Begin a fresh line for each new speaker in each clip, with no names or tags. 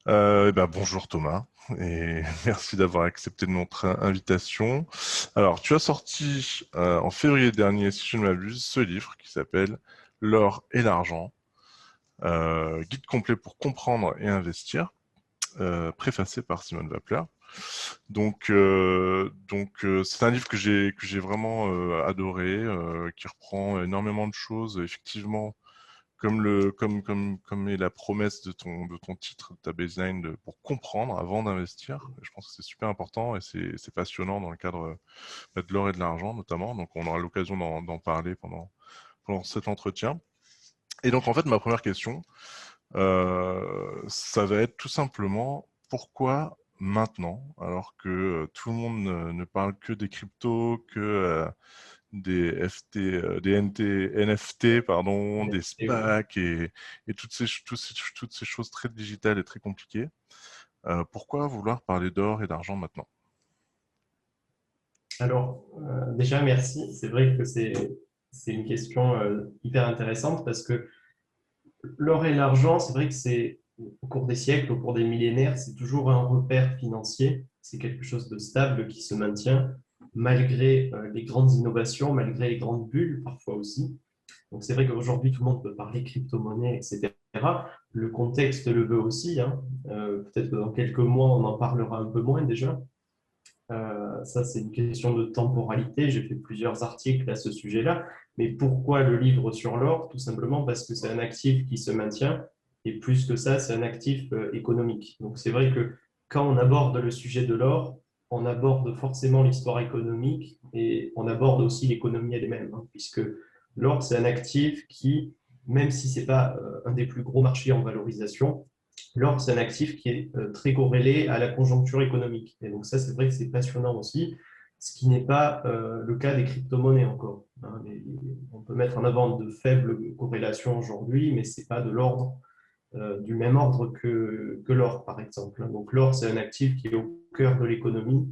Bonjour Thomas et merci d'avoir accepté notre invitation. Alors, tu as sorti en février dernier, si je ne m'abuse, ce livre qui s'appelle L'or et l'argent, guide complet pour comprendre et investir, préfacé par Simone Wapler. C'est un livre que j'ai vraiment adoré, qui reprend énormément de choses, effectivement comme est la promesse de ton titre, de ta baseline, pour comprendre avant d'investir. Je pense que c'est super important et c'est passionnant dans le cadre de l'or et de l'argent notamment. Donc on aura l'occasion d'en parler pendant cet entretien. Et donc en fait ma première question, ça va être tout simplement pourquoi maintenant, alors que tout le monde ne parle que des cryptos, que des FT, des NFT, pardon, des
Et oui.
SPAC et toutes ces choses très digitales et très compliquées. Pourquoi vouloir parler d'or et d'argent maintenant?
Alors, déjà, merci. C'est vrai que c'est une question hyper intéressante parce que l'or et l'argent, c'est vrai que c'est au cours des siècles, au cours des millénaires, c'est toujours un repère financier. C'est quelque chose de stable qui se maintient malgré les grandes innovations, malgré les grandes bulles parfois aussi. Donc, c'est vrai qu'aujourd'hui, tout le monde peut parler crypto-monnaie, etc. Le contexte le veut aussi, hein. Peut-être que dans quelques mois, on en parlera un peu moins déjà. Ça, c'est une question de temporalité. J'ai fait plusieurs articles à ce sujet-là. Mais pourquoi le livre sur l'or? Tout simplement parce que c'est un actif qui se maintient. Et plus que ça, c'est un actif économique. Donc, c'est vrai que quand on aborde le sujet de l'or, on aborde forcément l'histoire économique et on aborde aussi l'économie elle-même, hein, puisque l'or, c'est un actif qui, même si ce n'est pas un des plus gros marchés en valorisation, l'or, c'est un actif qui est très corrélé à la conjoncture économique. Et donc ça, c'est vrai que c'est passionnant aussi, ce qui n'est pas le cas des crypto-monnaies encore, hein. On peut mettre en avant de faibles corrélations aujourd'hui, mais ce n'est pas de l'ordre du même ordre que l'or, par exemple. Donc l'or, c'est un actif qui est au cœur de l'économie,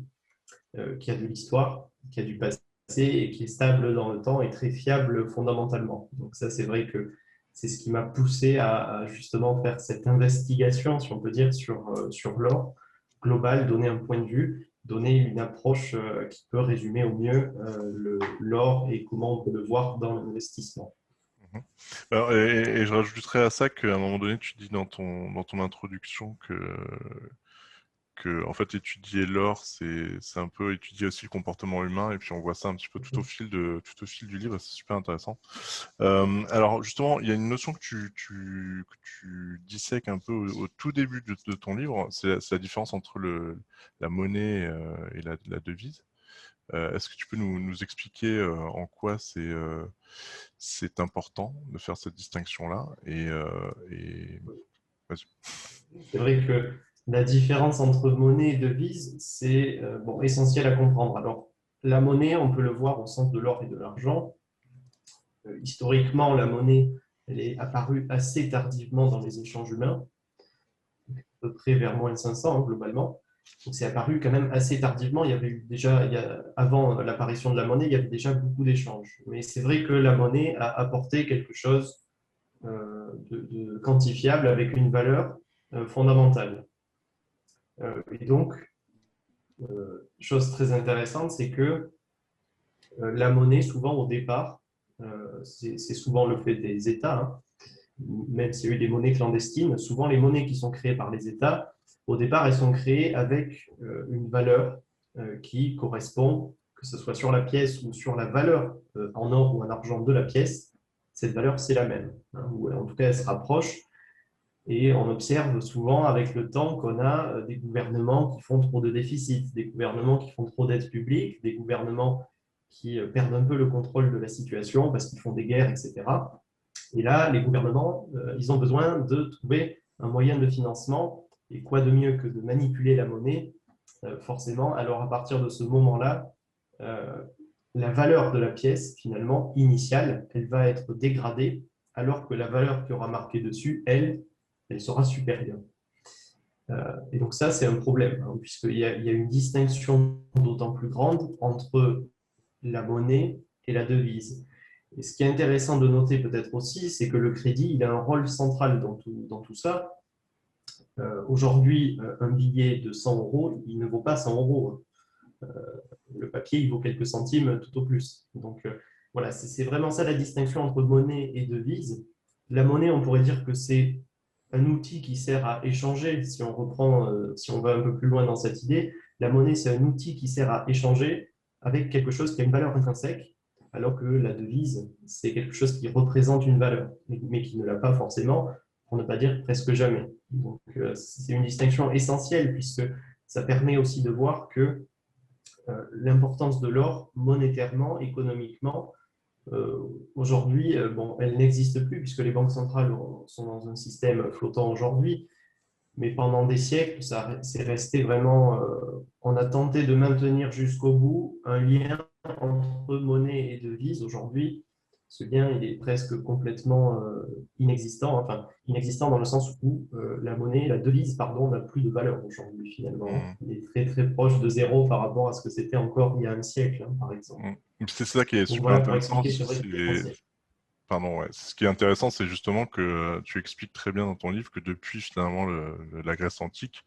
qui a de l'histoire, qui a du passé et qui est stable dans le temps et très fiable fondamentalement. Donc ça, c'est vrai que c'est ce qui m'a poussé à justement faire cette investigation, si on peut dire, sur l'or global, donner un point de vue, donner une approche qui peut résumer au mieux l'or et comment on peut le voir dans l'investissement.
Mhm. Et je rajouterais à ça qu'à un moment donné, tu dis dans ton introduction que en fait étudier l'or, c'est un peu étudier aussi le comportement humain, et puis on voit ça un petit peu tout au fil du livre, et c'est super intéressant. Alors justement, il y a une notion que tu dissèques un peu au tout début de ton livre, c'est la différence entre la monnaie et la devise. Est-ce que tu peux nous expliquer en quoi c'est important de faire cette distinction-là et... Vas-y.
C'est vrai que la différence entre monnaie et devise, c'est bon, essentiel à comprendre. Alors, la monnaie, on peut le voir au sens de l'or et de l'argent. Historiquement, la monnaie, elle est apparue assez tardivement dans les échanges humains, à peu près vers moins 500 hein, globalement. Donc, c'est apparu quand même assez tardivement. Il y avait eu déjà, avant l'apparition de la monnaie, il y avait déjà beaucoup d'échanges. Mais c'est vrai que la monnaie a apporté quelque chose de quantifiable avec une valeur fondamentale. Et donc, chose très intéressante, c'est que la monnaie, souvent au départ, c'est souvent le fait des États, hein, même s'il y a eu des monnaies clandestines, souvent les monnaies qui sont créées par les États, au départ, elles sont créées avec une valeur qui correspond, que ce soit sur la pièce ou sur la valeur en or ou en argent de la pièce, cette valeur, c'est la même, hein, ou en tout cas, elle se rapproche. Et on observe souvent avec le temps qu'on a des gouvernements qui font trop de déficits, des gouvernements qui font trop d'aides publiques, des gouvernements qui perdent un peu le contrôle de la situation parce qu'ils font des guerres, etc. Et là, les gouvernements, ils ont besoin de trouver un moyen de financement. Et quoi de mieux que de manipuler la monnaie, forcément. Alors, à partir de ce moment-là, euh, la valeur de la pièce, finalement, initiale, elle va être dégradée, alors que la valeur qui aura marqué dessus, elle sera supérieure. Et donc ça, c'est un problème, hein, puisqu'il y a une distinction d'autant plus grande entre la monnaie et la devise. Et ce qui est intéressant de noter peut-être aussi, c'est que le crédit, il a un rôle central dans tout ça. Aujourd'hui, un billet de 100 euros, il ne vaut pas 100 euros. Le papier, il vaut quelques centimes tout au plus. Donc, voilà, c'est vraiment ça la distinction entre monnaie et devise. La monnaie, on pourrait dire que c'est un outil qui sert à échanger. Si on reprend, si on va un peu plus loin dans cette idée, la monnaie, c'est un outil qui sert à échanger avec quelque chose qui a une valeur intrinsèque, alors que la devise, c'est quelque chose qui représente une valeur, mais qui ne l'a pas forcément, pour ne pas dire presque jamais. Donc, c'est une distinction essentielle, puisque ça permet aussi de voir que l'importance de l'or monétairement, économiquement, aujourd'hui, bon, elle n'existe plus puisque les banques centrales sont dans un système flottant aujourd'hui, mais pendant des siècles, ça c'est resté vraiment, on a tenté de maintenir jusqu'au bout un lien entre monnaie et devise. Aujourd'hui, ce lien il est presque complètement inexistant, enfin inexistant dans le sens où la monnaie, la devise, pardon, n'a plus de valeur aujourd'hui finalement.
Mhm.
Il est très très proche de zéro par rapport à ce que c'était encore il y a un siècle, hein, par exemple.
Mhm. C'est ça qui est
Donc
super
voilà pour
intéressant.
expliquer, c'est vrai que c'est essentiel.
Pardon, ouais. Ce qui est intéressant, c'est justement que tu expliques très bien dans ton livre que depuis finalement la Grèce antique,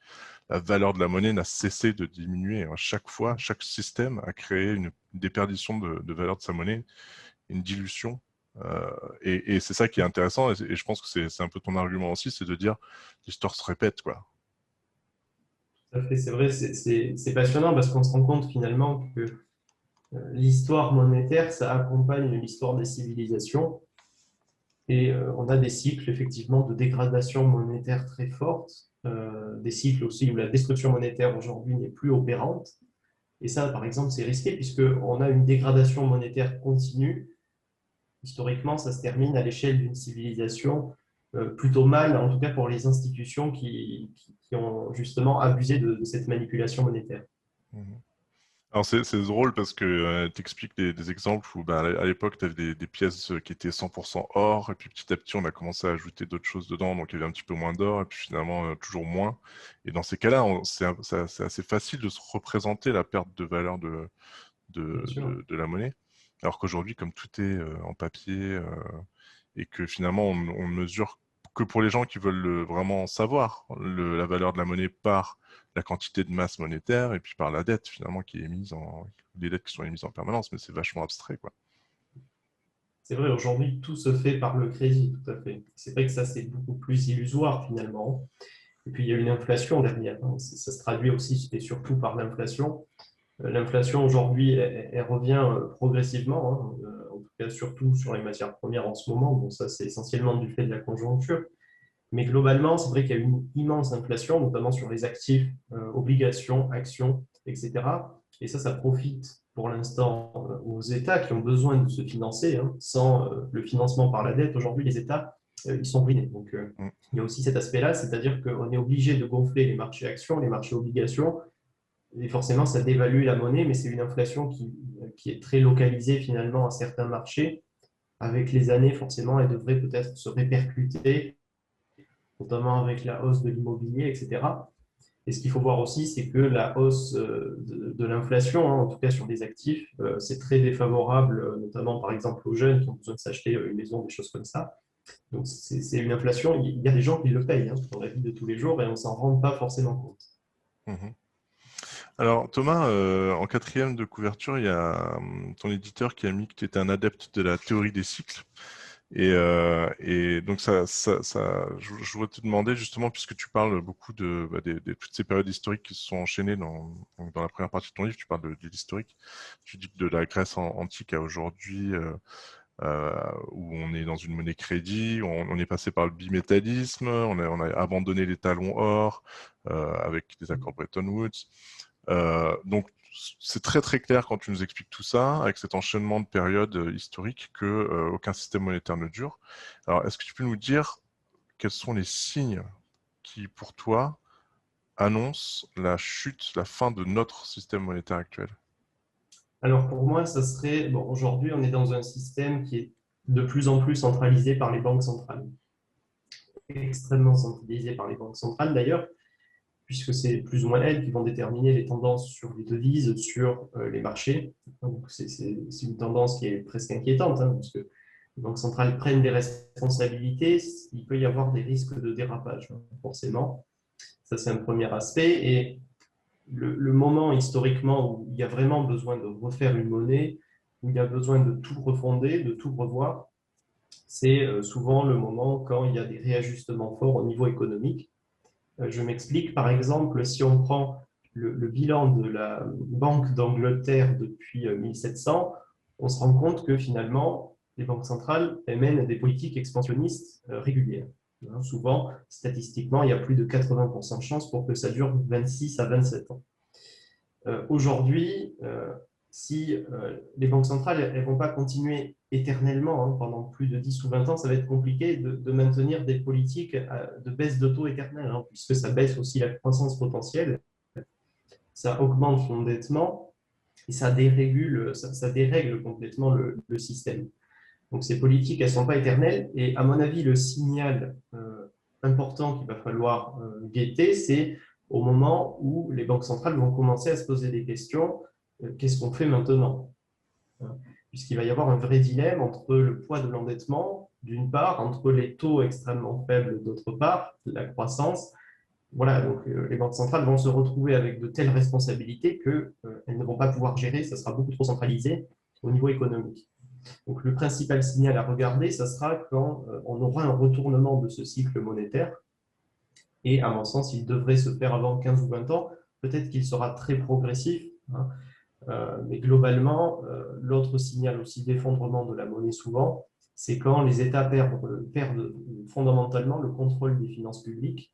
la valeur de la monnaie n'a cessé de diminuer. À chaque fois, chaque système a créé une déperdition de valeur de sa monnaie, une dilution. Euh, et c'est ça qui est intéressant. Et je pense que c'est un peu ton argument aussi, c'est de dire l'histoire se répète, quoi.
Tout à fait, c'est vrai, c'est passionnant parce qu'on se rend compte finalement que l'histoire monétaire, ça accompagne l'histoire des civilisations et on a des cycles effectivement de dégradation monétaire très forte, des cycles aussi où la destruction monétaire aujourd'hui n'est plus opérante. Et ça, par exemple, c'est risqué puisqu'on a une dégradation monétaire continue. Historiquement, ça se termine à l'échelle d'une civilisation plutôt mal, en tout cas pour les institutions qui ont justement abusé de cette manipulation monétaire.
Mhm. Alors c'est drôle parce que tu expliques des exemples où bah, à l'époque tu avais des pièces qui étaient 100% or et puis petit à petit on a commencé à ajouter d'autres choses dedans donc il y avait un petit peu moins d'or et puis finalement toujours moins. Et dans ces cas-là c'est assez facile de se représenter la perte de valeur
Bien sûr.
de la monnaie. Alors qu'aujourd'hui comme tout est en papier et que finalement on mesure que pour les gens qui veulent vraiment savoir la valeur de la monnaie par la quantité de masse monétaire et puis par la dette finalement qui est émise les dettes qui sont émises en permanence, mais c'est vachement abstrait quoi.
C'est vrai, aujourd'hui, tout se fait par le crédit, tout à fait. C'est vrai que ça, c'est beaucoup plus illusoire finalement. Et puis, il y a une inflation derrière, hein. Ça se traduit aussi et surtout par l'inflation. L'inflation, aujourd'hui, elle revient progressivement, hein, en tout cas surtout sur les matières premières en ce moment. Bon, ça, c'est essentiellement du fait de la conjoncture. Mais globalement, c'est vrai qu'il y a une immense inflation, notamment sur les actifs, obligations, actions, etc. Et ça profite pour l'instant aux États qui ont besoin de se financer, hein. Sans le financement par la dette, aujourd'hui, les États, ils sont ruinés. Donc,
Mm.
il y a aussi cet aspect-là, c'est-à-dire qu'on est obligé de gonfler les marchés actions, les marchés obligations, et forcément, ça dévalue la monnaie, mais c'est une inflation qui est très localisée finalement à certains marchés. Avec les années, forcément, elle devrait peut-être se répercuter notamment avec la hausse de l'immobilier, etc. Et ce qu'il faut voir aussi, c'est que la hausse de l'inflation, hein, en tout cas sur les actifs, c'est très défavorable, notamment par exemple aux jeunes qui ont besoin de s'acheter une maison, des choses comme ça. Donc c'est une inflation, il y a des gens qui le payent, hein, dans la vie de tous les jours et on ne s'en rend pas forcément compte.
Mhm. Alors Thomas, en quatrième de couverture, il y a ton éditeur qui a mis que tu étais un adepte de la théorie des cycles. Et donc je voudrais te demander justement, puisque tu parles beaucoup de toutes ces périodes historiques qui se sont enchaînées dans la première partie de ton livre, tu parles de l'historique, tu dis que de la Grèce antique à aujourd'hui, où on est dans une monnaie crédit, on est passé par le bimétallisme, on a abandonné les talons or avec des accords Bretton Woods. Donc, c'est très très clair quand tu nous expliques tout ça, avec cet enchaînement de périodes historiques, que aucun système monétaire ne dure. Alors, est-ce que tu peux nous dire quels sont les signes qui, pour toi, annoncent la chute, la fin de notre système monétaire actuel?
Alors pour moi, ça serait, bon, aujourd'hui, on est dans un système qui est de plus en plus centralisé par les banques centrales, extrêmement centralisé par les banques centrales d'ailleurs, puisque c'est plus ou moins elles qui vont déterminer les tendances sur les devises, sur les marchés. Donc c'est une tendance qui est presque inquiétante, hein, parce que les banques centrales prennent des responsabilités, il peut y avoir des risques de dérapage, hein, forcément. Ça, c'est un premier aspect. Et le moment historiquement où il y a vraiment besoin de refaire une monnaie, où il y a besoin de tout refonder, de tout revoir, c'est souvent le moment quand il y a des réajustements forts au niveau économique. Je m'explique, par exemple, si on prend le bilan de la Banque d'Angleterre depuis 1700, on se rend compte que finalement, les banques centrales mènent des politiques expansionnistes régulières. Souvent, statistiquement, il y a plus de 80% de chances pour que ça dure 26 à 27 ans. Aujourd'hui, si les banques centrales ne vont pas continuer éternellement pendant plus de 10 ou 20 ans, ça va être compliqué de maintenir des politiques de baisse de taux éternelle, puisque ça baisse aussi la croissance potentielle, ça augmente l'endettement et ça dérègle, ça dérègle complètement le système. Donc ces politiques, elles ne sont pas éternelles. Et à mon avis, le signal important qu'il va falloir guetter, c'est au moment où les banques centrales vont commencer à se poser des questions, qu'est-ce qu'on fait maintenant? Puisqu'il va y avoir un vrai dilemme entre le poids de l'endettement, d'une part, entre les taux extrêmement faibles, d'autre part, la croissance. Voilà, donc les banques centrales vont se retrouver avec de telles responsabilités qu'elles ne vont pas pouvoir gérer, ça sera beaucoup trop centralisé au niveau économique. Donc le principal signal à regarder, ça sera quand on aura un retournement de ce cycle monétaire. Et à mon sens, il devrait se faire avant 15 ou 20 ans. Peut-être qu'il sera très progressif, mais globalement, l'autre signal aussi d'effondrement de la monnaie souvent, c'est quand les États perdent fondamentalement le contrôle des finances publiques.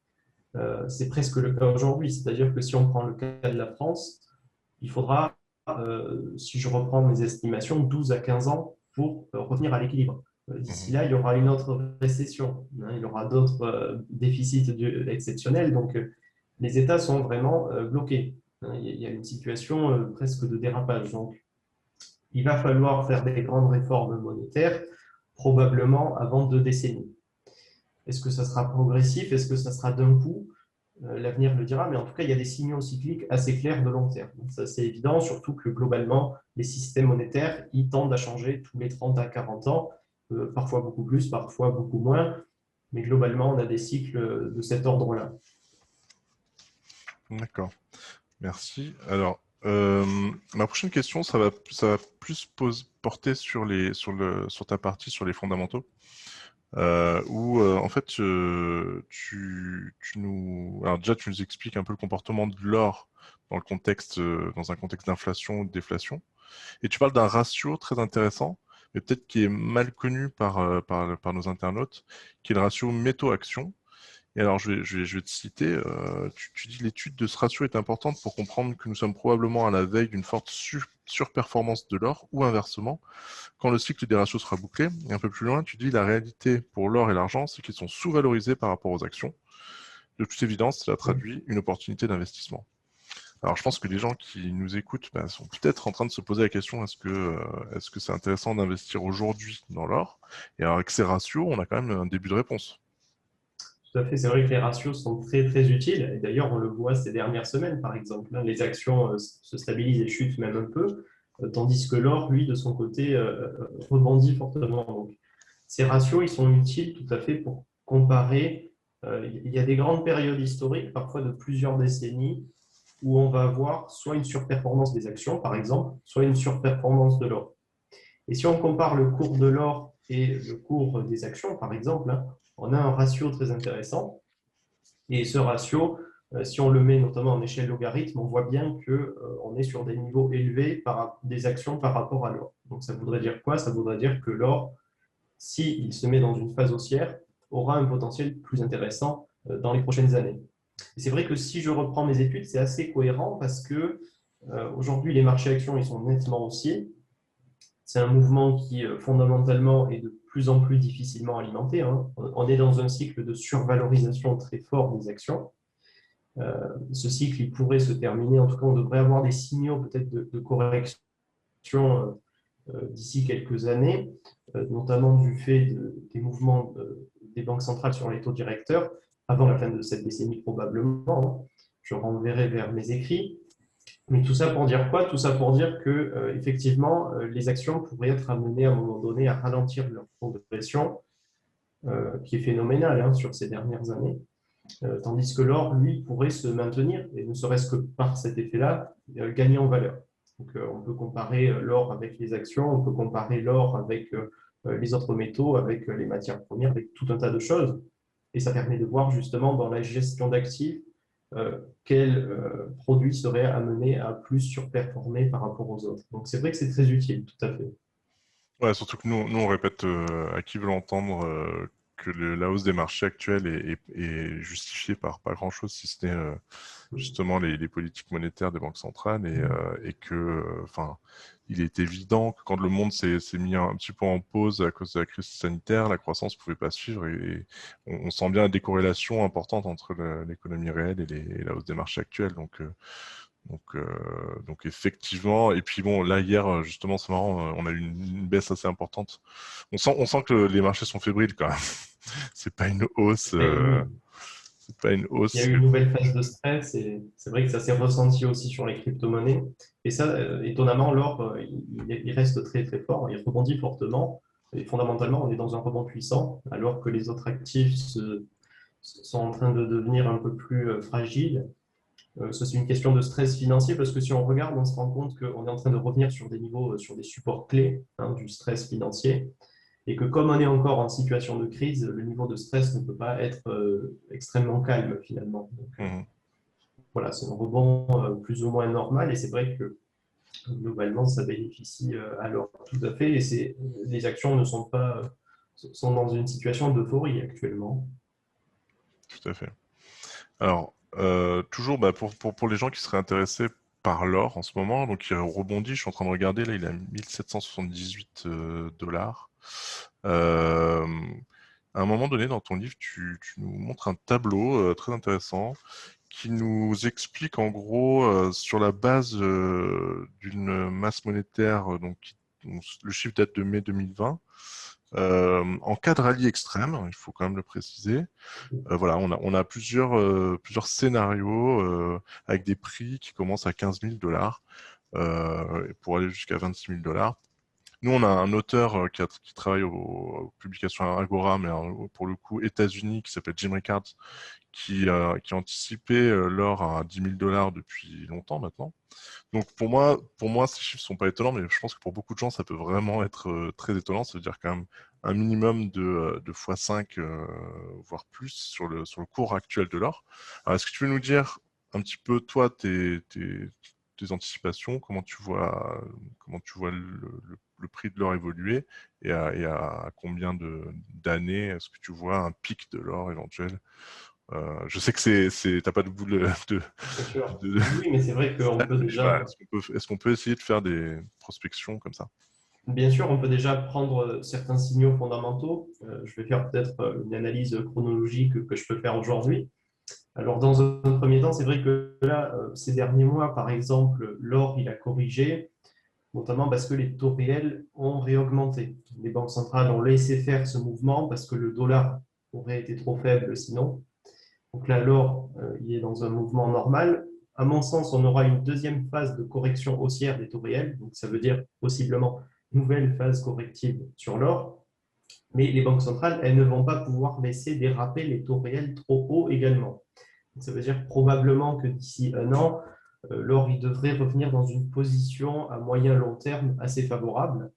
C'est presque le cas aujourd'hui. C'est-à-dire que si on prend le cas de la France, il faudra, si je reprends mes estimations, 12 à 15 ans pour revenir à l'équilibre. D'ici là, il y aura une autre récession, il y aura d'autres déficits exceptionnels. Donc, les États sont vraiment bloqués. Il y a une situation presque de dérapage. Donc, il va falloir faire des grandes réformes monétaires, probablement avant 2 décennies. Est-ce que ça sera progressif? Est-ce que ça sera d'un coup? L'avenir le dira, mais en tout cas, il y a des signaux cycliques assez clairs de long terme. Donc, ça, c'est évident, surtout que globalement, les systèmes monétaires, ils tendent à changer tous les 30 à 40 ans, parfois beaucoup plus, parfois beaucoup moins, mais globalement, on a des cycles de cet ordre-là.
D'accord, merci. Alors, ma prochaine question, ça va plus porter sur ta partie sur les fondamentaux. Où en fait alors déjà tu nous expliques un peu le comportement de l'or dans un contexte d'inflation ou de déflation, et tu parles d'un ratio très intéressant, mais peut-être qui est mal connu par nos internautes, qui est le ratio métaux-actions. Et alors, je vais te citer, tu dis l'étude de ce ratio est importante pour comprendre que nous sommes probablement à la veille d'une forte surperformance de l'or, ou inversement, quand le cycle des ratios sera bouclé. Et un peu plus loin, tu dis la réalité pour l'or et l'argent, c'est qu'ils sont sous-valorisés par rapport aux actions. De toute évidence, cela traduit une opportunité d'investissement. Alors, je pense que les gens qui nous écoutent sont peut-être en train de se poser la question, est-ce que c'est intéressant d'investir aujourd'hui dans l'or? Et alors, avec ces ratios, on a quand même un début de réponse.
Tout à fait, c'est vrai que les ratios sont très, très utiles. Et d'ailleurs, on le voit ces dernières semaines, par exemple. Les actions se stabilisent et chutent même un peu, tandis que l'or, lui, de son côté, rebondit fortement. Donc, ces ratios, ils sont utiles tout à fait pour comparer. Il y a des grandes périodes historiques, parfois de plusieurs décennies, où on va avoir soit une surperformance des actions, par exemple, soit une surperformance de l'or. Et si on compare le cours de l'or et le cours des actions, par exemple, on a un ratio très intéressant. Et ce ratio, si on le met notamment en échelle logarithme, on voit bien qu'on est sur des niveaux élevés des actions par rapport à l'or. Donc ça voudrait dire quoi? Ça voudrait dire que l'or, s'il se met dans une phase haussière, aura un potentiel plus intéressant dans les prochaines années. Et c'est vrai que si je reprends mes études, c'est assez cohérent parce que aujourd'hui, les marchés actions ils sont nettement haussiers. C'est un mouvement qui, fondamentalement, est de plus en plus difficilement alimenté. On est dans un cycle de survalorisation très fort des actions. Ce cycle, il pourrait se terminer. En tout cas, on devrait avoir des signaux peut-être de correction d'ici quelques années, notamment du fait des mouvements des banques centrales sur les taux directeurs, avant la fin de cette décennie probablement. Je renverrai vers mes écrits. Mais tout ça pour dire quoi? Tout ça pour dire que effectivement, les actions pourraient être amenées à un moment donné à ralentir leur progression, qui est phénoménale sur ces dernières années. Tandis que l'or, lui, pourrait se maintenir, et ne serait-ce que par cet effet-là, gagner en valeur. Donc, on peut comparer l'or avec les actions, on peut comparer l'or avec les autres métaux, avec les matières premières, avec tout un tas de choses. Et ça permet de voir justement dans la gestion d'actifs quel produit serait amené à plus surperformer par rapport aux autres. Donc, c'est vrai que c'est très utile, tout à fait.
Ouais, surtout que nous on répète à qui veut l'entendre que la hausse des marchés actuels est justifiée par pas grand-chose, si ce n'est justement les politiques monétaires des banques centrales et que, enfin, il est évident que quand le monde s'est mis un petit peu en pause à cause de la crise sanitaire, la croissance pouvait pas suivre et on sent bien la décorrélation importante entre l'économie réelle et la hausse des marchés actuels. Donc effectivement, et puis bon, là hier, justement, c'est marrant, on a eu une baisse assez importante. On sent que les marchés sont fébriles quand même. C'est pas une hausse,
Et oui,
c'est pas une
il y a
hausse.
eu une nouvelle phase de stress et c'est vrai que ça s'est ressenti aussi sur les crypto-monnaies. Et ça, étonnamment, l'or, il reste très très fort, il rebondit fortement. Et fondamentalement, on est dans un rebond puissant, alors que les autres actifs sont en train de devenir un peu plus fragiles. Ça, c'est une question de stress financier parce que si on regarde, on se rend compte qu'on est en train de revenir sur des niveaux, sur des supports clés du stress financier et que comme on est encore en situation de crise, le niveau de stress ne peut pas être extrêmement calme finalement. Donc,
Mhm.
voilà, c'est un rebond plus ou moins normal et c'est vrai que globalement, ça bénéficie à l'or tout à fait et les actions ne sont pas sont dans une situation d'euphorie actuellement.
Tout à fait. Alors, toujours bah, pour les gens qui seraient intéressés par l'or en ce moment, donc il rebondit, je suis en train de regarder, là il a 1778 dollars. À un moment donné dans ton livre, tu nous montres un tableau très intéressant qui nous explique en gros sur la base d'une masse monétaire, dont le chiffre date de mai 2020, en cas de rallye extrême, il faut quand même le préciser. Voilà, on a plusieurs scénarios avec des prix qui commencent à 15 000 dollars pour aller jusqu'à 26 000 dollars. Nous, on a un auteur qui travaille aux publications Agora, mais pour le coup États-Unis, qui s'appelle Jim Rickards, qui a anticipé l'or à 10 000 dollars depuis longtemps maintenant. Donc pour moi, ces chiffres sont pas étonnants, mais je pense que pour beaucoup de gens, ça peut vraiment être très étonnant. Ça veut dire quand même un minimum de x5, voire plus sur le cours actuel de l'or. Alors, est-ce que tu veux nous dire un petit peu, toi, tes anticipations, comment tu vois le prix de l'or évoluer et à combien d'années est-ce que tu vois un pic de l'or éventuel? Je sais que t'as pas de boule
Bien sûr.
de,
Oui, mais c'est vrai qu'on peut
mais voilà,
déjà
est-ce qu'on peut essayer de faire des prospections comme ça?
Bien sûr, on peut déjà prendre certains signaux fondamentaux. Je vais faire peut-être une analyse chronologique que je peux faire aujourd'hui. Alors, dans un premier temps, c'est vrai que là, ces derniers mois, par exemple, l'or, il a corrigé, notamment parce que les taux réels ont réaugmenté. Les banques centrales ont laissé faire ce mouvement parce que le dollar aurait été trop faible sinon. Donc là, l'or, il est dans un mouvement normal. À mon sens, on aura une deuxième phase de correction haussière des taux réels. Donc, ça veut dire possiblement nouvelle phase corrective sur l'or. Mais les banques centrales, elles ne vont pas pouvoir laisser déraper les taux réels trop haut également. Donc, ça veut dire probablement que d'ici un an, l'or il devrait revenir dans une position à moyen long terme assez favorable.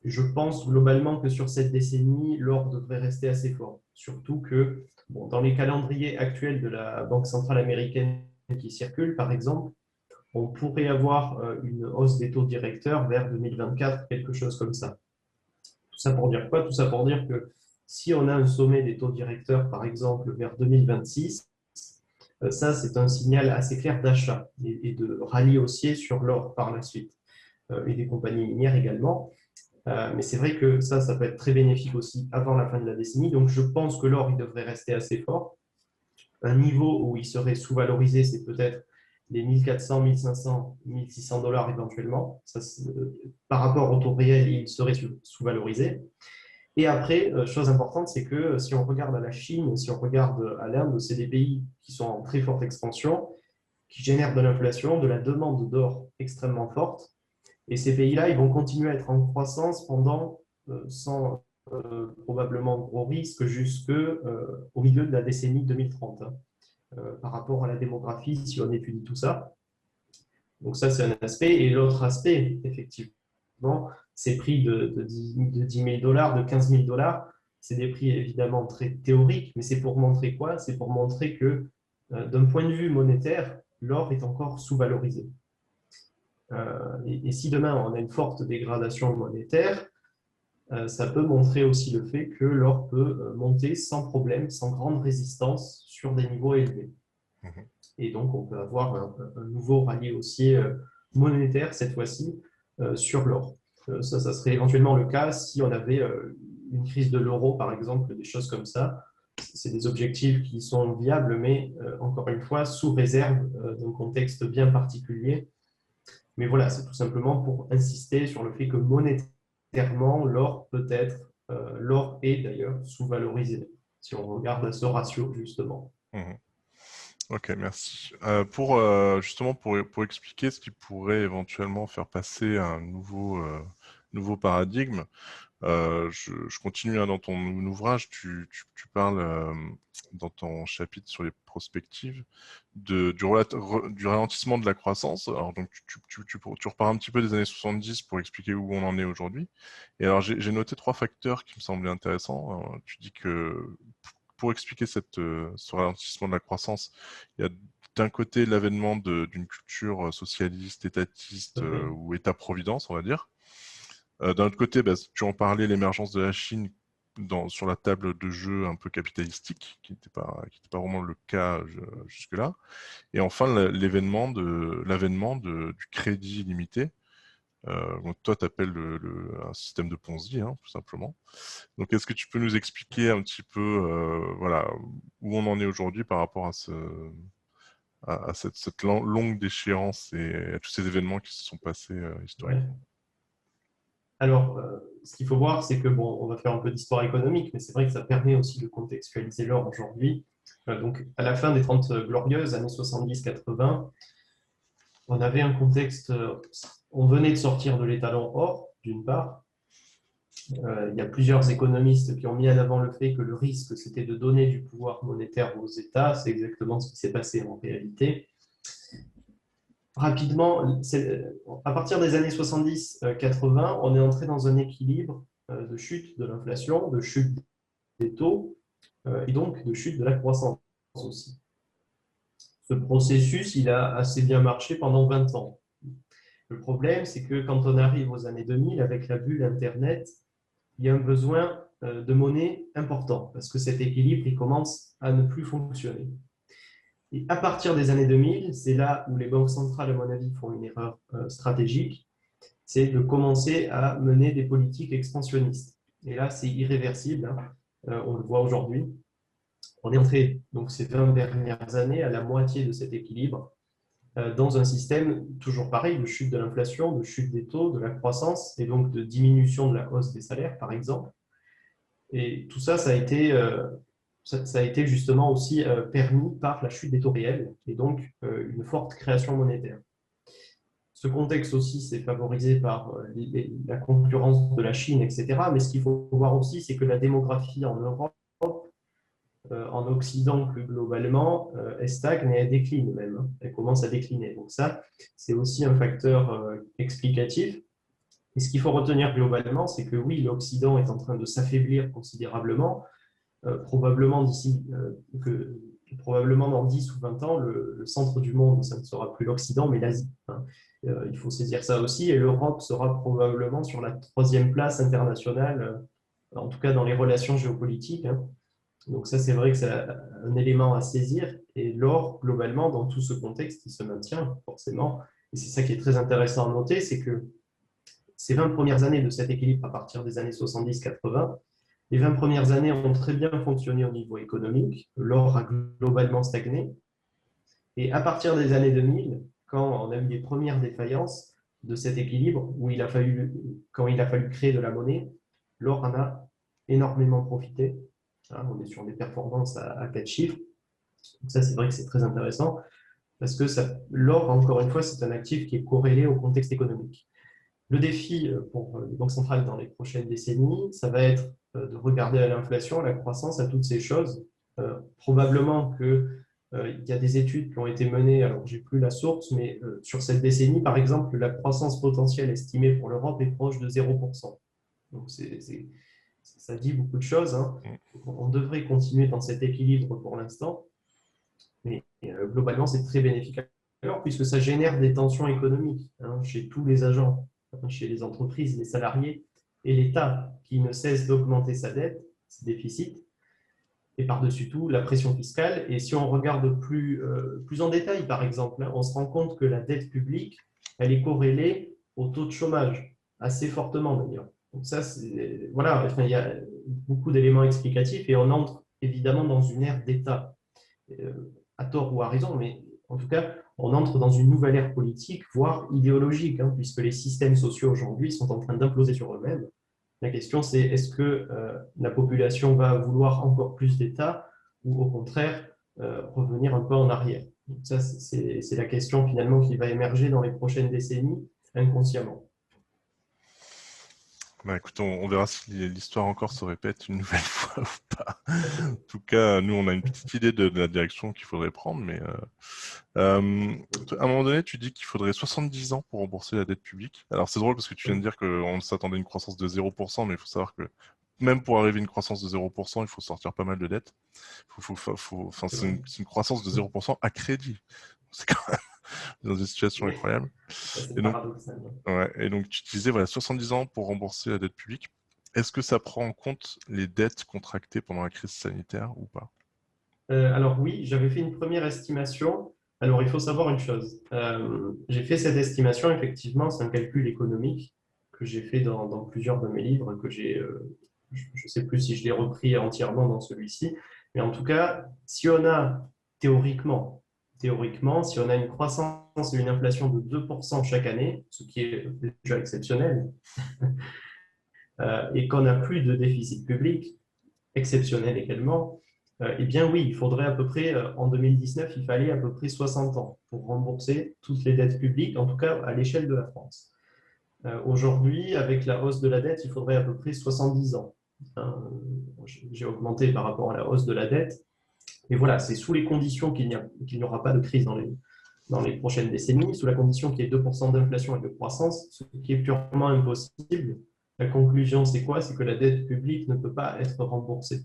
Je pense globalement que sur cette décennie, l'or devrait rester assez fort. Surtout que bon, dans les calendriers actuels de la Banque centrale américaine qui circulent, par exemple, on pourrait avoir une hausse des taux directeurs vers 2024, quelque chose comme ça. Tout ça pour dire quoi? Tout ça pour dire que si on a un sommet des taux directeurs, par exemple, vers 2026, ça, c'est un signal assez clair d'achat et de rallye haussier sur l'or par la suite, et des compagnies minières également. Mais c'est vrai que ça peut être très bénéfique aussi avant la fin de la décennie. Donc, je pense que l'or, il devrait rester assez fort. Un niveau où il serait sous-valorisé, c'est peut-être les 1400, 1500, 1600 dollars éventuellement. Ça, par rapport au taux réel, il serait sous-valorisé. Et après, chose importante, c'est que si on regarde à la Chine, si on regarde à l'Inde, c'est des pays qui sont en très forte expansion, qui génèrent de l'inflation, de la demande d'or extrêmement forte. Et ces pays-là, ils vont continuer à être en croissance pendant 100, probablement gros risque jusque au milieu de la décennie 2030, hein, par rapport à la démographie, si on étudie tout ça. Donc ça, c'est un aspect. Et l'autre aspect, effectivement, ces prix de 10 000 dollars, de 15 000 dollars, c'est des prix évidemment très théoriques, mais c'est pour montrer quoi? C'est pour montrer que d'un point de vue monétaire, l'or est encore sous-valorisé. Et si demain on a une forte dégradation monétaire, ça peut montrer aussi le fait que l'or peut monter sans problème, sans grande résistance sur des niveaux élevés.
Mhm.
Et donc, on peut avoir un nouveau rallye haussier monétaire, cette fois-ci, sur l'or. Ça serait éventuellement le cas si on avait une crise de l'euro, par exemple, des choses comme ça. C'est des objectifs qui sont viables, mais encore une fois, sous réserve d'un contexte bien particulier. Mais voilà, c'est tout simplement pour insister sur le fait que monétairement, l'or peut être, l'or est d'ailleurs sous-valorisé, si on regarde ce ratio, justement.
Mhm. Ok, merci. Justement pour expliquer ce qui pourrait éventuellement faire passer un nouveau paradigme, je continue hein, dans ton ouvrage, tu parles dans ton chapitre sur les prospectives du ralentissement de la croissance. Alors donc tu repars un petit peu des années 70 pour expliquer où on en est aujourd'hui. Et alors j'ai noté 3 facteurs qui me semblaient intéressants. Alors, tu dis que pour expliquer ce ralentissement de la croissance, il y a d'un côté l'avènement d'une culture socialiste, étatiste ou État-providence, on va dire. D'un autre côté, bah, tu en parlais, l'émergence de la Chine sur la table de jeu un peu capitalistique, qui n'était pas vraiment le cas jusque-là. Et enfin, l'avènement du crédit illimité. Donc toi, tu appelles un système de Ponzi, hein, tout simplement. Donc, est-ce que tu peux nous expliquer un petit peu voilà, où on en est aujourd'hui par rapport à cette longue déchéance et à tous ces événements qui se sont passés
Ouais.
historiquement?
Alors, ce qu'il faut voir, c'est que, bon, on va faire un peu d'histoire économique, mais c'est vrai que ça permet aussi de contextualiser l'or aujourd'hui. Donc, à la fin des 30 glorieuses, années 70-80, on avait un contexte, on venait de sortir de l'étalon or, d'une part. Il y a plusieurs économistes qui ont mis en avant le fait que le risque, c'était de donner du pouvoir monétaire aux États. C'est exactement ce qui s'est passé en réalité. Rapidement, à partir des années 70-80, on est entré dans un équilibre de chute de l'inflation, de chute des taux et donc de chute de la croissance aussi. Ce processus, il a assez bien marché pendant 20 ans. Le problème, c'est que quand on arrive aux années 2000, avec la bulle Internet, il y a un besoin de monnaie important parce que cet équilibre, il commence à ne plus fonctionner. Et à partir des années 2000, c'est là où les banques centrales, à mon avis, font une erreur stratégique, c'est de commencer à mener des politiques expansionnistes. Et là, c'est irréversible, hein. On le voit aujourd'hui. On est entré, donc, ces 20 dernières années, à la moitié de cet équilibre, dans un système toujours pareil de chute de l'inflation, de chute des taux, de la croissance et donc de diminution de la hausse des salaires, par exemple. Et tout ça, ça a été justement aussi permis par la chute des taux réels et donc une forte création monétaire. Ce contexte aussi s'est favorisé par la concurrence de la Chine, etc. Mais ce qu'il faut voir aussi, c'est que la démographie en Europe, en Occident plus globalement, elle stagne et elle décline même, hein. Elle commence à décliner. Donc ça, c'est aussi un facteur explicatif. Et ce qu'il faut retenir globalement, c'est que oui, l'Occident est en train de s'affaiblir considérablement. Probablement probablement dans 10 ou 20 ans, le centre du monde, ça ne sera plus l'Occident, mais l'Asie, hein. Il faut saisir ça aussi. Et l'Europe sera probablement sur la 3e place internationale, en tout cas dans les relations géopolitiques, hein. Donc ça, c'est vrai que c'est un élément à saisir. Et l'or, globalement, dans tout ce contexte, il se maintient forcément. Et c'est ça qui est très intéressant à noter, c'est que ces 20 premières années de cet équilibre à partir des années 70-80, les 20 premières années ont très bien fonctionné au niveau économique. L'or a globalement stagné. Et à partir des années 2000, quand on a eu les premières défaillances de cet équilibre, quand il a fallu créer de la monnaie, l'or en a énormément profité. On est sur des performances à 4 chiffres. Donc ça, c'est vrai que c'est très intéressant parce que l'or, encore une fois, c'est un actif qui est corrélé au contexte économique. Le défi pour les banques centrales dans les prochaines décennies, ça va être de regarder à l'inflation, à la croissance, à toutes ces choses. Probablement que il y a des études qui ont été menées, alors j'ai plus la source, mais sur cette décennie, par exemple, la croissance potentielle estimée pour l'Europe est proche de 0%. Donc ça dit beaucoup de choses, hein. On devrait continuer dans cet équilibre pour l'instant, mais globalement, c'est très bénéfique alors, puisque ça génère des tensions économiques, hein, chez tous les agents, hein, chez les entreprises, les salariés et l'État qui ne cesse d'augmenter sa dette, ses déficits, et par-dessus tout, la pression fiscale. Et si on regarde plus en détail, par exemple, hein, on se rend compte que la dette publique, elle est corrélée au taux de chômage, assez fortement d'ailleurs. Donc ça, voilà, enfin, il y a beaucoup d'éléments explicatifs et on entre évidemment dans une ère d'État, à tort ou à raison, mais en tout cas, on entre dans une nouvelle ère politique, voire idéologique, hein, puisque les systèmes sociaux aujourd'hui sont en train d'imploser sur eux-mêmes. La question, c'est est-ce que la population va vouloir encore plus d'État ou au contraire revenir un peu en arrière? Donc ça, c'est la question finalement qui va émerger dans les prochaines décennies inconsciemment.
Bah, écoute, on verra si l'histoire encore se répète une nouvelle fois ou pas. En tout cas, nous, on a une petite idée de la direction qu'il faudrait prendre, mais à un moment donné, tu dis qu'il faudrait 70 ans pour rembourser la dette publique. Alors, c'est drôle parce que tu viens de dire qu'on s'attendait à une croissance de 0%, mais il faut savoir que même pour arriver à une croissance de 0%, il faut sortir pas mal de dettes. Enfin,
C'est
c'est
vrai.
une croissance de 0% à crédit. C'est quand même dans une situation
Oui,
incroyable.
ça c'est
Et donc,
paradoxal.
ouais, et donc, tu disais, voilà, 70 ans pour rembourser la dette publique. Est-ce que ça prend en compte les dettes contractées pendant la crise sanitaire ou pas?
Alors oui, j'avais fait une première estimation. Alors il faut savoir une chose. J'ai fait cette estimation, effectivement, c'est un calcul économique que j'ai fait dans plusieurs de mes livres, je ne sais plus si je l'ai repris entièrement dans celui-ci, mais en tout cas, si on a théoriquement, si on a une croissance et une inflation de 2% chaque année, ce qui est déjà exceptionnel, et qu'on n'a plus de déficit public, exceptionnel également, eh bien oui, il faudrait à peu près, en 2019, il fallait à peu près 60 ans pour rembourser toutes les dettes publiques, en tout cas à l'échelle de la France. Aujourd'hui, avec la hausse de la dette, il faudrait à peu près 70 ans. Hein, j'ai augmenté par rapport à la hausse de la dette. Et voilà, c'est sous les conditions qu'il n'y aura pas de crise dans les prochaines décennies, sous la condition qu'il y ait 2% d'inflation et de croissance, ce qui est purement impossible. La conclusion, c'est quoi? C'est que la dette publique ne peut pas être remboursée,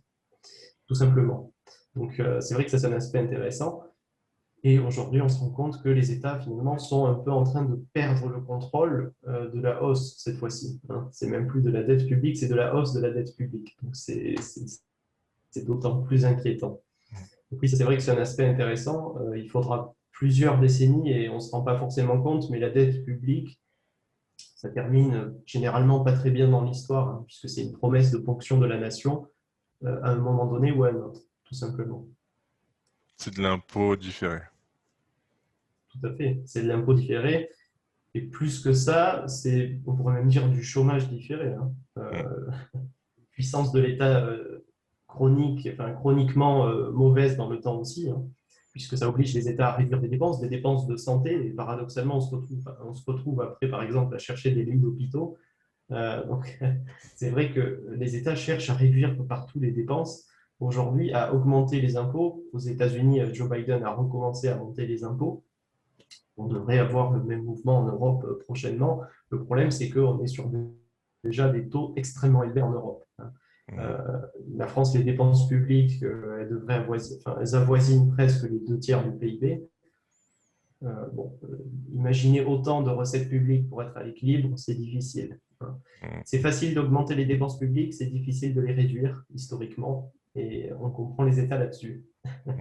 tout simplement. Donc, c'est vrai que ça, c'est un aspect intéressant. Et aujourd'hui, on se rend compte que les États, finalement, sont un peu en train de perdre le contrôle de la hausse cette fois-ci. Hein. C'est même plus de la dette publique, c'est de la hausse de la dette publique. Donc, c'est d'autant plus inquiétant. Donc, oui, ça, c'est vrai que c'est un aspect intéressant. Il faudra plusieurs décennies et on ne se rend pas forcément compte, mais la dette publique, ça termine généralement pas très bien dans l'histoire, hein, puisque c'est une promesse de ponction de la nation à un moment donné ou à un autre, tout simplement.
C'est de l'impôt différé.
Tout à fait. C'est de l'impôt différé. Et plus que ça, on pourrait même dire du chômage différé. Hein.
Mm.
Puissance de l'État chronique, enfin, chroniquement mauvaise dans le temps aussi, hein, puisque ça oblige les États à réduire des dépenses de santé. Et paradoxalement, on se retrouve après, par exemple, à chercher des lits d'hôpitaux. Donc, c'est vrai que les États cherchent à réduire partout les dépenses. Aujourd'hui, à augmenter les impôts. Aux États-Unis, Joe Biden a recommencé à monter les impôts. On devrait avoir le même mouvement en Europe prochainement. Le problème, c'est qu'on est sur déjà des taux extrêmement élevés en Europe. Hein.
Mm.
Euh, la France, les dépenses publiques, elles avoisinent presque les 2 tiers du PIB. Bon, imaginer autant de recettes publiques pour être à l'équilibre, c'est difficile. Hein.
Mm.
C'est facile d'augmenter les dépenses publiques, c'est difficile de les réduire historiquement, et on comprend les États là-dessus.
Mm.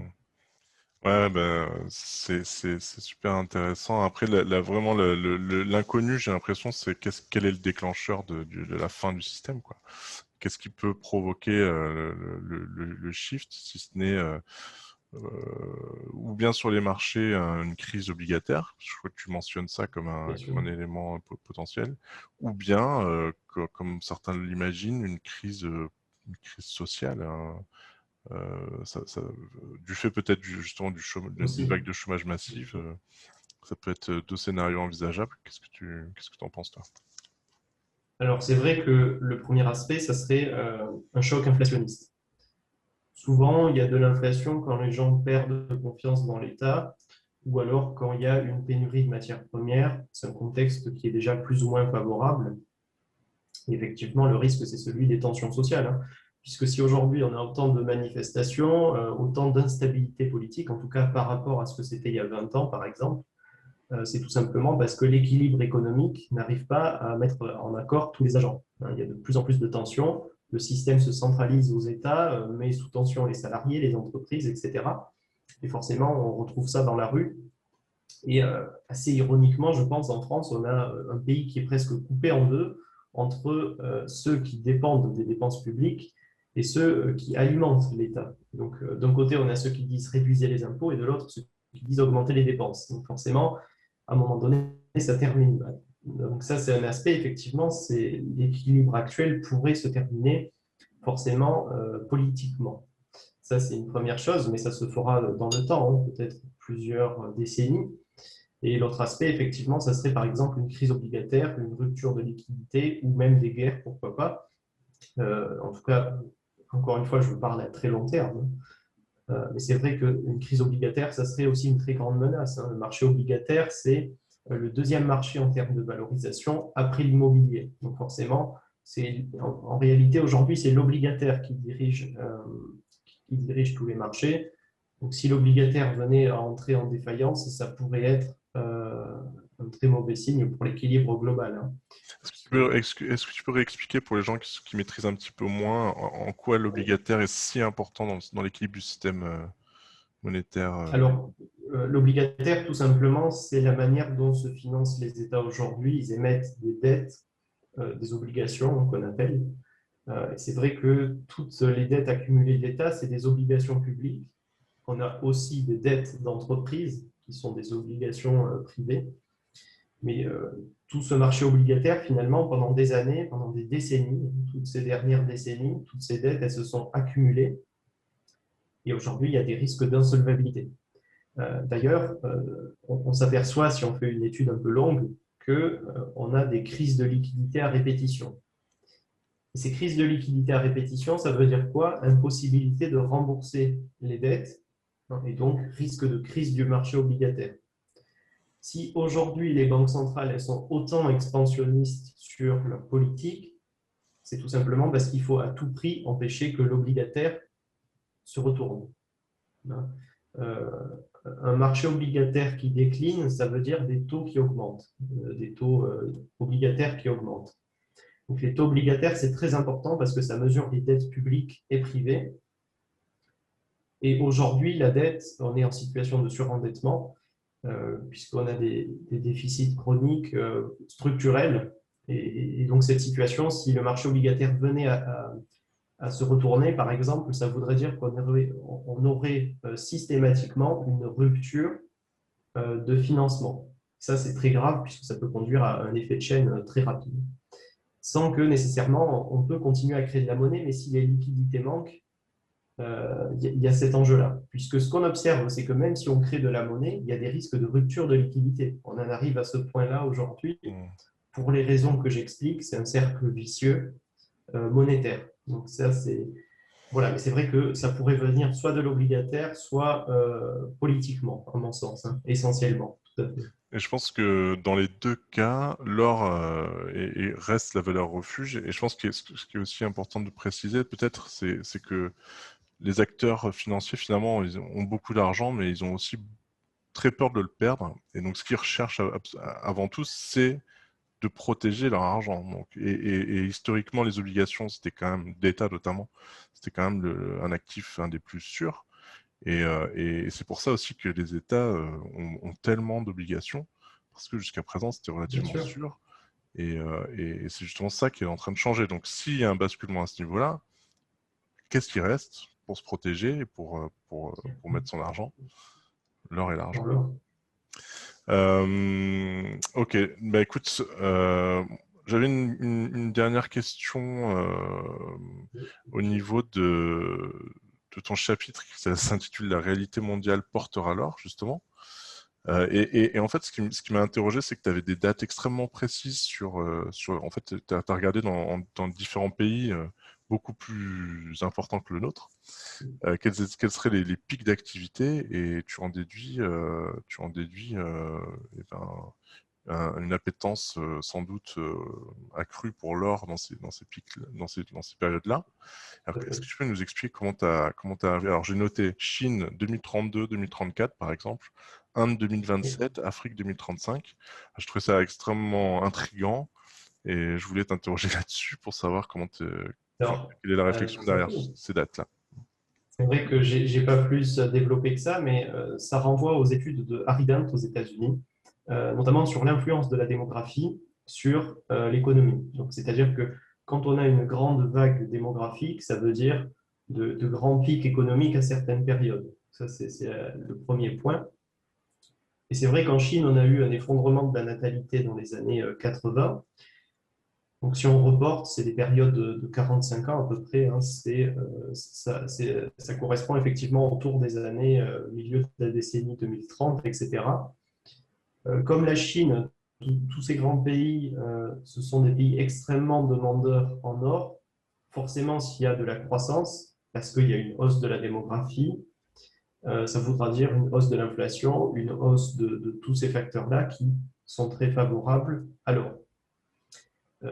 Ouais, ben, c'est super intéressant. Après, vraiment, l'inconnu, j'ai l'impression, c'est quel est le déclencheur de la fin du système, quoi. Qu'est-ce qui peut provoquer le shift, si ce n'est ou bien sur les marchés une crise obligataire, je crois que tu mentionnes ça
Bien
comme
sûr.
un élément potentiel, ou bien, comme certains l'imaginent, une crise sociale, hein. Du fait peut-être justement d'une
Aussi.
vague de chômage massif, ça peut être deux scénarios envisageables. Qu'est-ce que tu en penses, toi?
Alors, c'est vrai que le premier aspect, ça serait un choc inflationniste. Souvent, il y a de l'inflation quand les gens perdent confiance dans l'État ou alors quand il y a une pénurie de matières premières. C'est un contexte qui est déjà plus ou moins favorable. Et effectivement, le risque, c'est celui des tensions sociales, hein. Puisque si aujourd'hui on a autant de manifestations, autant d'instabilité politique, en tout cas par rapport à ce que c'était il y a 20 ans, par exemple, c'est tout simplement parce que l'équilibre économique n'arrive pas à mettre en accord tous les agents. Il y a de plus en plus de tensions, le système se centralise aux États, met sous tension les salariés, les entreprises, etc. Et forcément, on retrouve ça dans la rue. Et assez ironiquement, je pense, en France, on a un pays qui est presque coupé en deux entre ceux qui dépendent des dépenses publiques et ceux qui alimentent l'État. Donc, d'un côté, on a ceux qui disent réduisez les impôts et de l'autre, ceux qui disent augmenter les dépenses. Donc, forcément, à un moment donné, ça termine mal. Donc, ça, c'est un aspect, effectivement, c'est l'équilibre actuel pourrait se terminer forcément politiquement. Ça, c'est une première chose, mais ça se fera dans le temps, hein, peut-être plusieurs décennies. Et l'autre aspect, effectivement, ça serait par exemple une crise obligataire, une rupture de liquidité ou même des guerres, pourquoi pas. En tout cas, encore une fois, je parle à très long terme. Mais c'est vrai qu'une crise obligataire, ça serait aussi une très grande menace, hein. Le marché obligataire, c'est le deuxième marché en termes de valorisation après l'immobilier. Donc forcément, en réalité, aujourd'hui, c'est l'obligataire qui dirige tous les marchés. Donc si l'obligataire venait à entrer en défaillance, ça pourrait être un très mauvais signe pour l'équilibre global, hein.
Est-ce que tu peux réexpliquer pour les gens qui maîtrisent un petit peu moins en quoi l'obligataire est si important dans l'équilibre du système monétaire?
Alors, l'obligataire, tout simplement, c'est la manière dont se financent les États aujourd'hui. Ils émettent des dettes, des obligations qu'on appelle. Et c'est vrai que toutes les dettes accumulées de l'État, c'est des obligations publiques. On a aussi des dettes d'entreprise qui sont des obligations privées. Mais tout ce marché obligataire, finalement, pendant des années, pendant des décennies, toutes ces dernières décennies, toutes ces dettes, elles se sont accumulées. Et aujourd'hui, il y a des risques d'insolvabilité. D'ailleurs, on s'aperçoit, si on fait une étude un peu longue, qu'on a des crises de liquidité à répétition. Et ces crises de liquidité à répétition, ça veut dire quoi? Impossibilité de rembourser les dettes, hein, et donc risque de crise du marché obligataire. Si aujourd'hui les banques centrales elles sont autant expansionnistes sur leur politique, c'est tout simplement parce qu'il faut à tout prix empêcher que l'obligataire se retourne. Euh, un marché obligataire qui décline, ça veut dire des taux qui augmentent, des taux obligataires qui augmentent. Donc les taux obligataires, c'est très important parce que ça mesure les dettes publiques et privées. Et aujourd'hui, la dette, on est en situation de surendettement, puisqu'on a des déficits chroniques structurels. Et donc cette situation, si le marché obligataire venait à se retourner, par exemple, ça voudrait dire qu'on aurait systématiquement une rupture de financement. Ça, c'est très grave puisque ça peut conduire à un effet de chaîne très rapide. Sans que nécessairement, on peut continuer à créer de la monnaie, mais si les liquidités manquent, y a cet enjeu-là. Puisque ce qu'on observe, c'est que même si on crée de la monnaie, il y a des risques de rupture de liquidité. On en arrive à ce point-là aujourd'hui. Pour les raisons que j'explique, c'est un cercle vicieux monétaire. Donc ça, c'est voilà, mais c'est vrai que ça pourrait venir soit de l'obligataire, soit politiquement, à mon sens, hein, essentiellement. Tout à fait.
Et je pense que dans les deux cas, l'or reste la valeur refuge. Et je pense que ce qui est aussi important de préciser, peut-être, c'est que les acteurs financiers, finalement, ils ont beaucoup d'argent, mais ils ont aussi très peur de le perdre. Et donc, ce qu'ils recherchent avant tout, c'est de protéger leur argent. Donc, et historiquement, les obligations, c'était quand même, d'État notamment, c'était quand même un actif un des plus sûrs. Et c'est pour ça aussi que les États ont tellement d'obligations, parce que jusqu'à présent, c'était
Bien
relativement
sûr.
sûr. Et c'est justement ça qui est en train de changer. Donc, s'il y a un basculement à ce niveau-là, qu'est-ce qui reste pour se protéger et pour mettre son argent? L'or et l'argent.
Voilà.
Ok, bah écoute, j'avais une dernière question au niveau de ton chapitre qui s'intitule La réalité mondiale portera l'or, justement. Et en fait, ce qui m'a interrogé, c'est que tu avais des dates extrêmement précises en fait, tu as regardé dans différents pays beaucoup plus importants que le nôtre, quels seraient les pics d'activité, et tu en déduis eh ben, une appétence sans doute accrue pour l'or dans ces pics, dans ces périodes-là. Alors, est-ce que tu peux nous expliquer comment t'as arrivé? Alors, j'ai noté Chine 2032-2034, par exemple, Inde 2027, Afrique 2035. Je trouvais ça extrêmement intriguant et je voulais t'interroger là-dessus pour savoir
Alors,
quelle est la réflexion
tout à
derrière
fait.
ces dates-là.
C'est vrai que j'ai pas plus développé que ça, mais ça renvoie aux études de Harry Dent aux États-Unis, notamment sur l'influence de la démographie sur l'économie. Donc, c'est-à-dire que quand on a une grande vague démographique, ça veut dire de grands pics économiques à certaines périodes. Ça, c'est le premier point. Et c'est vrai qu'en Chine, on a eu un effondrement de la natalité dans les années 80. Donc, si on reporte, c'est des périodes de 45 ans à peu près. Hein, ça correspond effectivement autour des années milieu de la décennie 2030, etc. Comme la Chine, tous ces grands pays, ce sont des pays extrêmement demandeurs en or. Forcément, s'il y a de la croissance, parce qu'il y a une hausse de la démographie, ça voudra dire une hausse de l'inflation, une hausse de tous ces facteurs-là qui sont très favorables à l'or.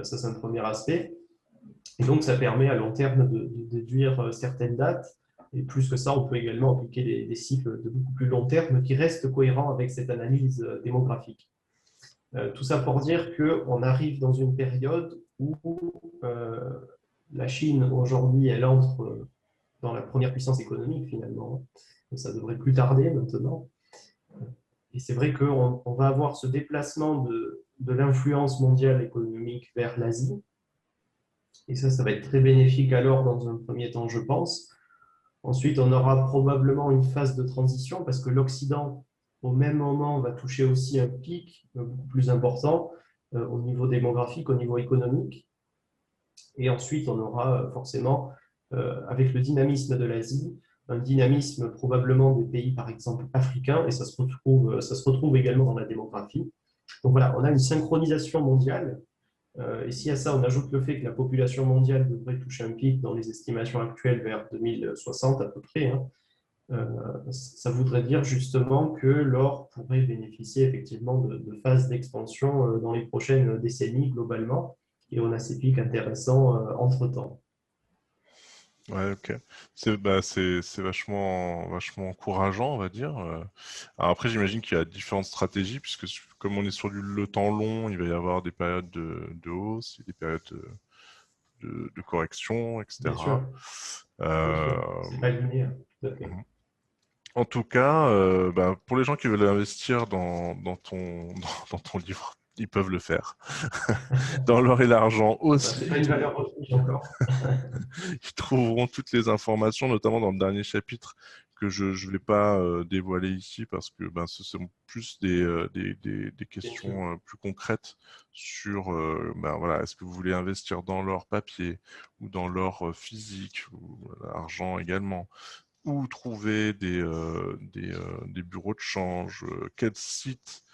Ça, c'est un premier aspect. Et donc, ça permet à long terme de déduire certaines dates. Et plus que ça, on peut également appliquer des cycles de beaucoup plus long terme qui restent cohérents avec cette analyse démographique. Tout ça pour dire qu'on arrive dans une période où la Chine, aujourd'hui, elle entre dans la première puissance économique, finalement. Et ça devrait plus tarder maintenant. Et c'est vrai qu'on va avoir ce déplacement de l'influence mondiale économique vers l'Asie. Et ça va être très bénéfique alors dans un premier temps, je pense. Ensuite, on aura probablement une phase de transition parce que l'Occident, au même moment, va toucher aussi un pic beaucoup plus important au niveau démographique, au niveau économique. Et ensuite, on aura forcément, avec le dynamisme de l'Asie, un dynamisme probablement des pays, par exemple, africains, et ça se retrouve également dans la démographie. Donc voilà, on a une synchronisation mondiale et si à ça, on ajoute le fait que la population mondiale devrait toucher un pic dans les estimations actuelles vers 2060 à peu près, hein, ça voudrait dire justement que l'or pourrait bénéficier effectivement de phases d'expansion dans les prochaines décennies globalement. Et on a ces pics intéressants entre-temps.
Ouais, ok. C'est vachement encourageant, on va dire. Alors après, j'imagine qu'il y a différentes stratégies, puisque comme on est sur le temps long, il va y avoir des périodes de hausse et des périodes de correction,
Bien
etc.
sûr, bien
Euh,
sûr. C'est pas linéaire, tout à fait.
mhm. En tout cas, pour les gens qui veulent investir dans ton livre, ils peuvent le faire. Dans l'or et l'argent
C'est
aussi.
pas une valeur refuge encore.
Ils trouveront toutes les informations, notamment dans le dernier chapitre que je ne vais pas dévoiler ici parce que ce sont plus des
Bien sûr.
questions plus concrètes sur voilà, est-ce que vous voulez investir dans l'or papier ou dans l'or physique ou l'argent également, où trouver des bureaux de change, quel site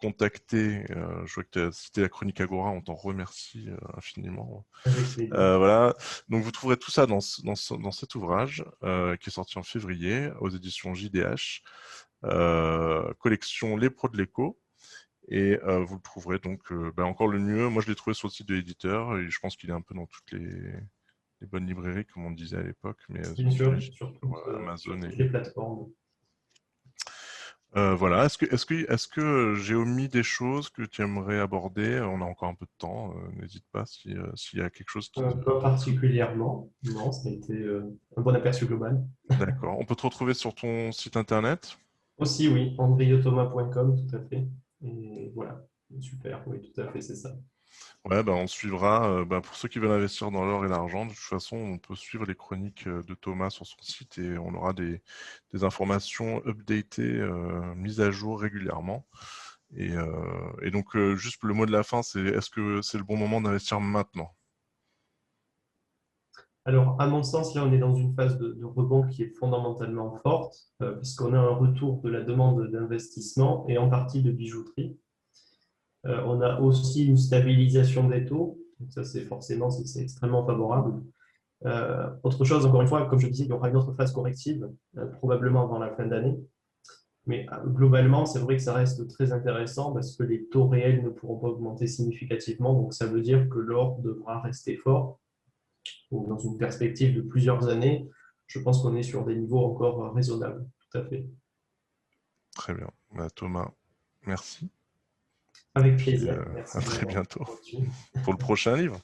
contacter. Je vois que tu as cité la chronique Agora, on t'en remercie infiniment.
Avec plaisir.
Voilà, donc vous trouverez tout ça dans cet ouvrage qui est sorti en février aux éditions JDH, collection Les Pros de l'écho. Et vous le trouverez donc encore le mieux. Moi, je l'ai trouvé sur le site de l'éditeur et je pense qu'il est un peu dans toutes les bonnes librairies, comme on disait à l'époque, mais
Bien sûr,
j'imagine sur
sur
Amazon.
toutes les plateformes.
Voilà. Est-ce que j'ai omis des choses que tu aimerais aborder? On a encore un peu de temps. N'hésite pas s'il y a quelque chose qui te...
Pas particulièrement. Non, ça a été un bon aperçu global.
D'accord. On peut te retrouver sur ton site internet?
Aussi, oui, andriothomas.com, tout à fait. Et voilà, super, oui, tout à fait, c'est ça.
Ouais, on suivra. Pour ceux qui veulent investir dans l'or et l'argent, de toute façon, on peut suivre les chroniques de Thomas sur son site et on aura des informations updatées, mises à jour régulièrement. Et donc, juste le mot de la fin, c'est est-ce que c'est le bon moment d'investir maintenant?
Alors, à mon sens, là, on est dans une phase de rebond qui est fondamentalement forte, puisqu'on a un retour de la demande d'investissement et en partie de bijouterie. On a aussi une stabilisation des taux, donc ça, c'est forcément c'est extrêmement favorable. Autre chose, encore une fois, comme je disais, il y aura une autre phase corrective, probablement avant la fin d'année. Mais globalement, c'est vrai que ça reste très intéressant parce que les taux réels ne pourront pas augmenter significativement. Donc, ça veut dire que l'or devra rester fort. Donc, dans une perspective de plusieurs années, je pense qu'on est sur des niveaux encore raisonnables. Tout à fait.
Très bien. Bah, Thomas, merci. Et
Avec
puis
plaisir.
à
Merci de
très
m'avoir
bientôt
entendu.
pour le prochain livre.